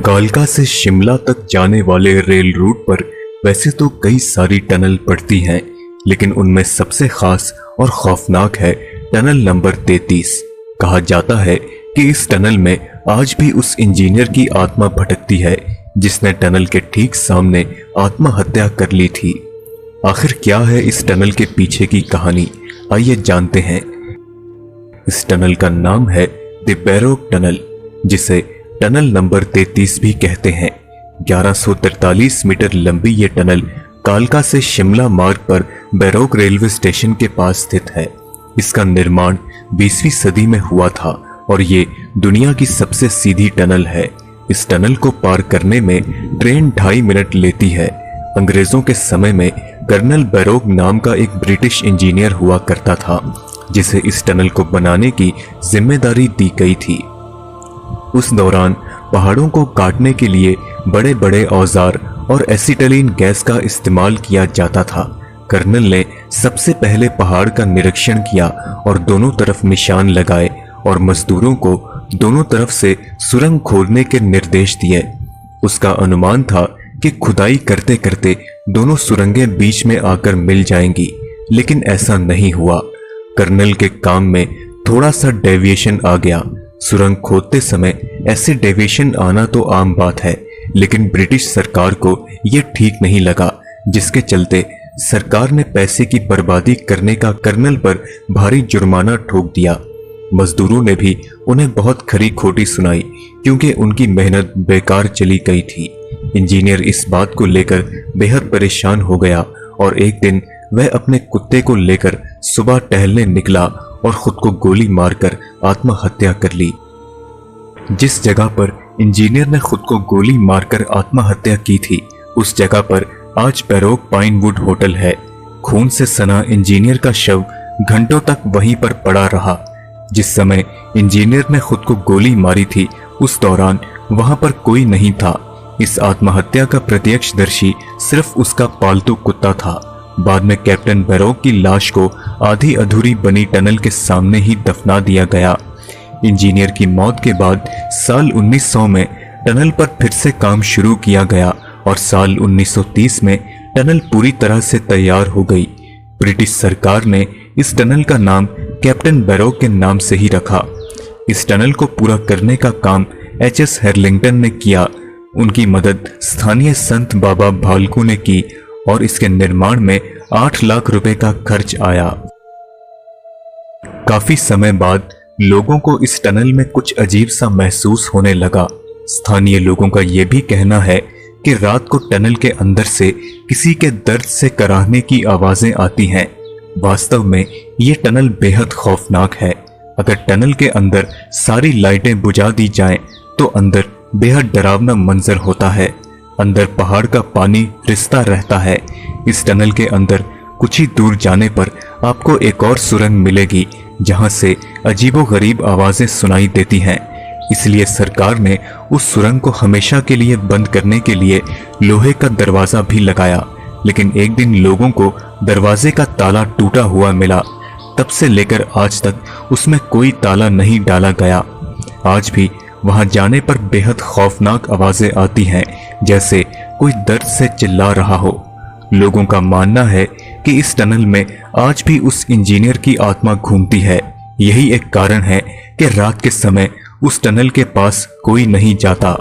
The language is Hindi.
कालका से शिमला तक जाने वाले रेल रूट पर वैसे तो कई सारी टनल पड़ती हैं, लेकिन उनमें सबसे खास और खौफनाक है टनल नंबर 33। कहा जाता है कि इस टनल में आज भी उस इंजीनियर की आत्मा भटकती है जिसने टनल के ठीक सामने आत्महत्या कर ली थी। आखिर क्या है इस टनल के पीछे की कहानी, आइए जानते हैं। इस टनल का नाम है द बैरोक टनल, जिसे टनल नंबर 33 भी कहते हैं। 1143 मीटर लंबी ये टनल कालका से शिमला मार्ग पर बैरोक रेलवे स्टेशन के पास स्थित है। इसका निर्माण 20वीं सदी में हुआ था और ये दुनिया की सबसे सीधी टनल है। इस टनल को पार करने में ट्रेन 2.5 मिनट लेती है। अंग्रेजों के समय में कर्नल बैरोक नाम का एक ब्रिटिश इंजीनियर हुआ करता था, जिसे इस टनल को बनाने की जिम्मेदारी दी गई थी। उस दौरान पहाड़ों को काटने के लिए बड़े बड़े औजार और एसिटिलीन गैस का इस्तेमाल किया जाता था। कर्नल ने सबसे पहले पहाड़ का निरीक्षण किया और दोनों तरफ निशान लगाए और मजदूरों को दोनों तरफ से सुरंग खोदने के निर्देश दिए। उसका अनुमान था कि खुदाई करते करते दोनों सुरंगें बीच में आकर मिल जाएंगी, लेकिन ऐसा नहीं हुआ। कर्नल के काम में थोड़ा सा डेविएशन आ गया। सुरंग खोदते समय ऐसे डेविएशन आना तो आम बात है, लेकिन ब्रिटिश सरकार को यह ठीक नहीं लगा, जिसके चलते सरकार ने पैसे की बर्बादी करने का कर्नल पर भारी जुर्माना ठोक दिया। मजदूरों ने भी उन्हें बहुत खरी खोटी सुनाई, क्योंकि उनकी मेहनत बेकार चली गई थी। इंजीनियर इस बात को लेकर बेहद परेशान हो गया और एक दिन वह अपने कुत्ते को लेकर सुबह टहलने निकला और खुद को गोली मारकर आत्महत्या कर ली। जिस जगह पर इंजीनियर ने खुद को गोली मारकर आत्महत्या की थी, उस जगह पर आज बैरोक पाइनवुड होटल है। खून से सना इंजीनियर का शव घंटों तक वहीं पर पड़ा रहा। जिस समय इंजीनियर ने खुद को गोली मारी थी, उस दौरान वहां पर कोई नहीं था। इस आत्महत्या का प्रत्यक्षदर्शी सिर्फ उसका पालतू कुत्ता था। बाद में कैप्टन बैरोक की लाश को आधी अधूरी बनी टनल के सामने ही दफना दिया गया। इंजीनियर की मौत के बाद साल 1900 में टनल पर फिर से काम शुरू किया गया और साल 1930 में टनल पूरी तरह से तैयार हो गई। ब्रिटिश सरकार ने इस टनल का नाम कैप्टन बैरोक के नाम से ही रखा। इस टनल को पूरा करने का काम एच.एस. हैर्लिंगटन ने किया। उनकी मदद स्थानीय संत बाबा भालकू ने की और इसके निर्माण में 8 लाख रुपए का खर्च आया। काफी समय बाद लोगों को इस टनल में कुछ अजीब सा महसूस होने लगा। स्थानीय लोगों का यह भी कहना है कि रात को टनल के अंदर से किसी के दर्द से कराहने की आवाजें आती हैं। वास्तव में ये टनल बेहद खौफनाक है। अगर टनल के अंदर सारी लाइटें बुझा दी जाएं, तो अंदर बेहद डरावना मंजर होता है। अंदर पहाड़ का पानी रिसता रहता है। इस टनल के अंदर कुछ ही दूर जाने पर आपको एक और सुरंग मिलेगी, जहां से अजीबोगरीब आवाजें सुनाई देती हैं। इसलिए सरकार ने उस सुरंग को हमेशा के लिए बंद करने के लिए लोहे का दरवाजा भी लगाया, लेकिन एक दिन लोगों को दरवाजे का ताला टूटा हुआ मिला। तब से लेकर आज तक उसमें कोई ताला नहीं डाला गया। आज भी वहां जाने पर बेहद खौफनाक आवाजें आती हैं, जैसे कोई दर्द से चिल्ला रहा हो। लोगों का मानना है कि इस टनल में आज भी उस इंजीनियर की आत्मा घूमती है। यही एक कारण है कि रात के समय उस टनल के पास कोई नहीं जाता।